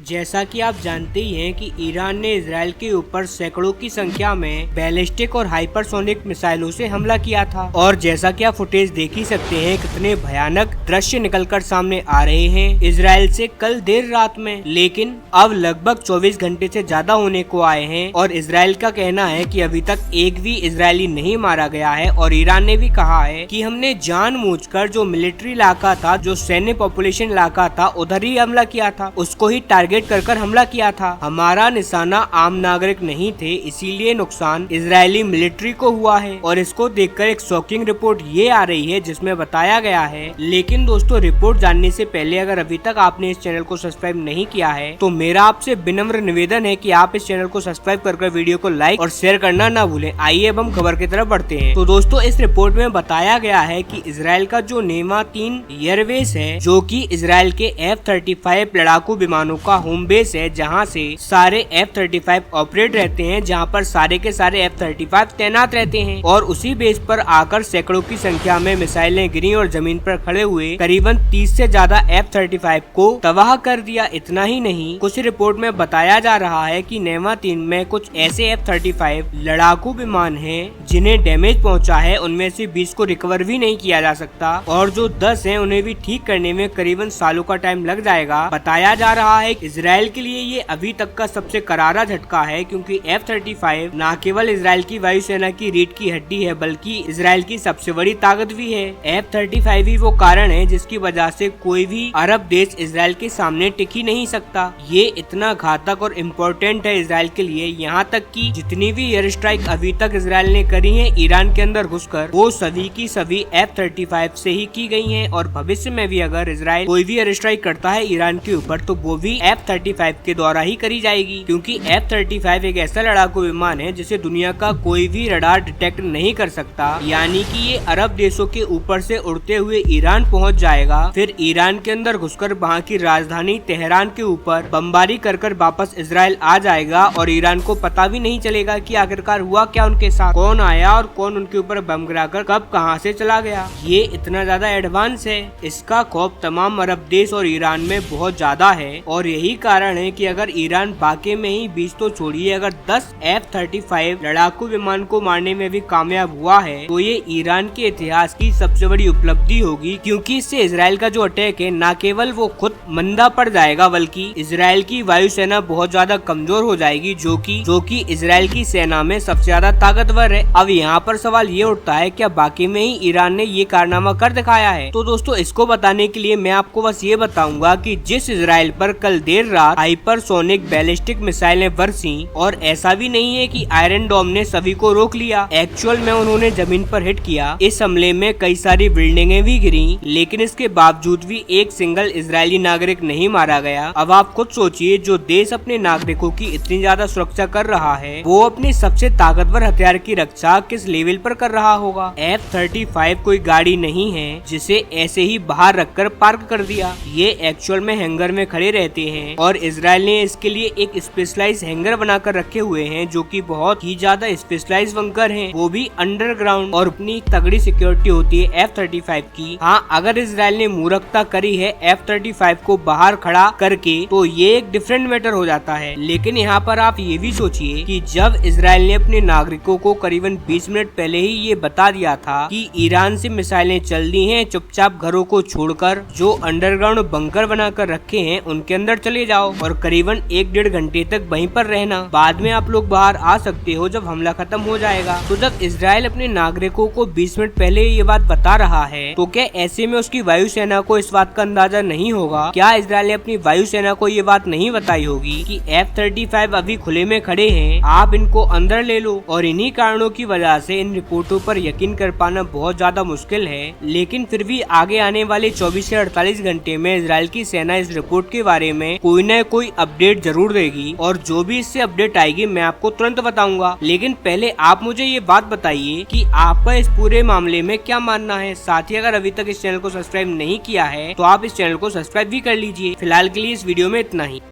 जैसा कि आप जानते ही हैं कि ईरान ने इजराइल के ऊपर सैकड़ों की संख्या में बैलिस्टिक और हाइपरसोनिक मिसाइलों से हमला किया था और जैसा कि आप फुटेज देख ही सकते हैं कितने भयानक दृश्य निकलकर सामने आ रहे हैं इजराइल से कल देर रात में। लेकिन अब लगभग 24 घंटे से ज्यादा होने को आए हैं और इजराइल का कहना है कि अभी तक एक भी इजरायली नहीं मारा गया है और ईरान ने भी कहा है कि हमने जानबूझकर जो मिलिट्री इलाका था, जो सैन्य पॉपुलेशन इलाका था, उधर ही हमला किया था, उसको ही टारगेट कर हमला किया था। हमारा निशाना आम नागरिक नहीं थे, इसीलिए नुकसान इजरायली मिलिट्री को हुआ है। और इसको देखकर एक शॉकिंग रिपोर्ट ये आ रही है जिसमें बताया गया है। लेकिन दोस्तों, रिपोर्ट जानने से पहले अगर अभी तक आपने इस चैनल को सब्सक्राइब नहीं किया है तो मेरा आपसे विनम्र निवेदन है कि आप इस चैनल को सब्सक्राइब कर वीडियो को लाइक और शेयर करना ना भूलें। आइए अब हम खबर की तरफ बढ़ते हैं। तो दोस्तों, इस रिपोर्ट में बताया गया है कि इजराइल का जो नेमा 3 एयरवेस है, जो कि इजराइल के F-35 लड़ाकू विमानों का होम बेस है, जहां से सारे F-35 ऑपरेट रहते हैं, जहां पर सारे के सारे F-35 तैनात रहते हैं। और उसी बेस पर आकर सैकड़ों की संख्या में मिसाइलें गिरी और जमीन पर खड़े हुए करीबन 30 से ज्यादा F-35 को तबाह कर दिया। इतना ही नहीं, कुछ रिपोर्ट में बताया जा रहा है कि नेमा 3 में कुछ ऐसे F-35 लड़ाकू विमान हैं जिन्हें डैमेज पहुंचा है, उनमें से 20 को रिकवर भी नहीं किया जा सकता और जो 10 हैं उन्हें भी ठीक करने में करीबन सालों का टाइम लग जाएगा। बताया जा रहा है इजराइल के लिए ये अभी तक का सबसे करारा झटका है, क्योंकि F-35 न केवल इजराइल की वायुसेना की रीढ़ की हड्डी है बल्कि इजराइल की सबसे बड़ी ताकत भी है। F-35 ही वो कारण है जिसकी वजह से कोई भी अरब देश इजराइल के सामने टिक ही नहीं सकता। ये इतना घातक और इम्पोर्टेंट है इजराइल के लिए, यहाँ तक कि जितनी भी एयर स्ट्राइक अभी तक इजराइल ने करी है ईरान के अंदर घुसकर, वो सभी की सभी F-35 से ही की गई हैं। और भविष्य में भी अगर इजराइल कोई भी एयर स्ट्राइक करता है ईरान के ऊपर तो वो भी F-35 के द्वारा ही करी जाएगी, क्योंकि F-35 एक ऐसा लड़ाकू विमान है जिसे दुनिया का कोई भी रडार डिटेक्ट नहीं कर सकता। यानी कि ये अरब देशों के ऊपर से उड़ते हुए ईरान पहुंच जाएगा, फिर ईरान के अंदर घुसकर वहाँ की राजधानी तेहरान के ऊपर बमबारी कर वापस इजराइल आ जाएगा और ईरान को पता भी नहीं चलेगा कि आखिरकार हुआ क्या उनके साथ, कौन आया और कौन उनके ऊपर बम गिराकर कब कहां से चला गया। ये इतना ज्यादा एडवांस है, इसका खौफ तमाम अरब देश और ईरान में बहुत ज्यादा है। और यही कारण है कि अगर ईरान वाकई में ही 20 तो छोड़िए, अगर 10 F-35 लड़ाकू विमान को मारने में भी कामयाब हुआ है तो ये ईरान के इतिहास की सबसे बड़ी उपलब्धि होगी, क्योंकि इससे इजराइल का जो अटैक है न केवल वो खुद मंदा पड़ जाएगा बल्कि इजराइल की वायुसेना बहुत ज्यादा कमजोर हो जाएगी, जो कि इजराइल की सेना में सबसे ज्यादा ताकतवर है। अब यहाँ पर सवाल ये उठता है, क्या वाकई में ही ईरान ने ये कारनामा कर दिखाया है? तो दोस्तों, इसको बताने के लिए मैं आपको बस ये बताऊंगा कि जिस इजराइल पर कल देर रात हाइपरसोनिक बैलिस्टिक मिसाइलें बरसी, और ऐसा भी नहीं है कि आयरन डोम ने सभी को रोक लिया, एक्चुअल में उन्होंने जमीन पर हिट किया। इस हमले में कई सारी बिल्डिंगें भी गिरी, लेकिन इसके बावजूद भी एक सिंगल इजरायली नागरिक नहीं मारा गया। अब आप खुद सोचिए, जो देश अपने नागरिकों की इतनी ज्यादा सुरक्षा कर रहा है वो अपनी सबसे ताकतवर हथियार की रक्षा किस लेवल पर कर रहा होगा। F-35 कोई गाड़ी नहीं है जिसे ऐसे ही बाहर रखकर पार्क कर दिया, ये एक्चुअल में हैंगर में खड़े रहते हैं और इजराइल ने इसके लिए एक स्पेशलाइज हैंगर बनाकर रखे हुए हैं, जो कि बहुत ही ज्यादा स्पेशलाइज बंकर हैं, वो भी अंडरग्राउंड, और अपनी तगड़ी सिक्योरिटी होती है F-35 की। हाँ, अगर इजराइल ने मूर्खता करी है F-35 को बाहर खड़ा करके तो ये एक डिफरेंट मैटर हो जाता है। लेकिन यहाँ पर आप ये भी सोचिए कि जब इजराइल ने अपने नागरिकों को करीबन 20 मिनट पहले ही ये बता दिया था कि ईरान से मिसाइलें चल दी हैं, चुपचाप घरों को छोड़कर जो अंडरग्राउंड बंकर बनाकर रखे हैं उनके अंदर चले जाओ और करीबन 1-1.5 घंटे तक वहीं पर रहना, बाद में आप लोग बाहर आ सकते हो जब हमला खत्म हो जाएगा। तो जब इजराइल अपने नागरिकों को 20 मिनट पहले ये बात बता रहा है तो क्या ऐसे में उसकी वायुसेना को इस बात का अंदाजा नहीं होगा? क्या इजराइल ने अपनी वायुसेना को ये बात नहीं बताई होगी कि F-35 अभी खुले में खड़े हैं, आप इनको अंदर ले लो? और इन्हीं कारणों की वजह से इन रिपोर्टों पर यकीन कर पाना बहुत ज्यादा मुश्किल है। लेकिन फिर भी आगे आने वाले 24 से 48 घंटे में इजराइल की सेना इस रिपोर्ट के बारे में कोई न कोई अपडेट जरूर देगी और जो भी इससे अपडेट आएगी मैं आपको तुरंत बताऊंगा। लेकिन पहले आप मुझे ये बात बताइए कि आपका इस पूरे मामले में क्या मानना है। साथ ही अगर अभी तक इस चैनल को सब्सक्राइब नहीं किया है तो आप इस चैनल को सब्सक्राइब भी कर लीजिए। फिलहाल के लिए इस वीडियो में इतना ही।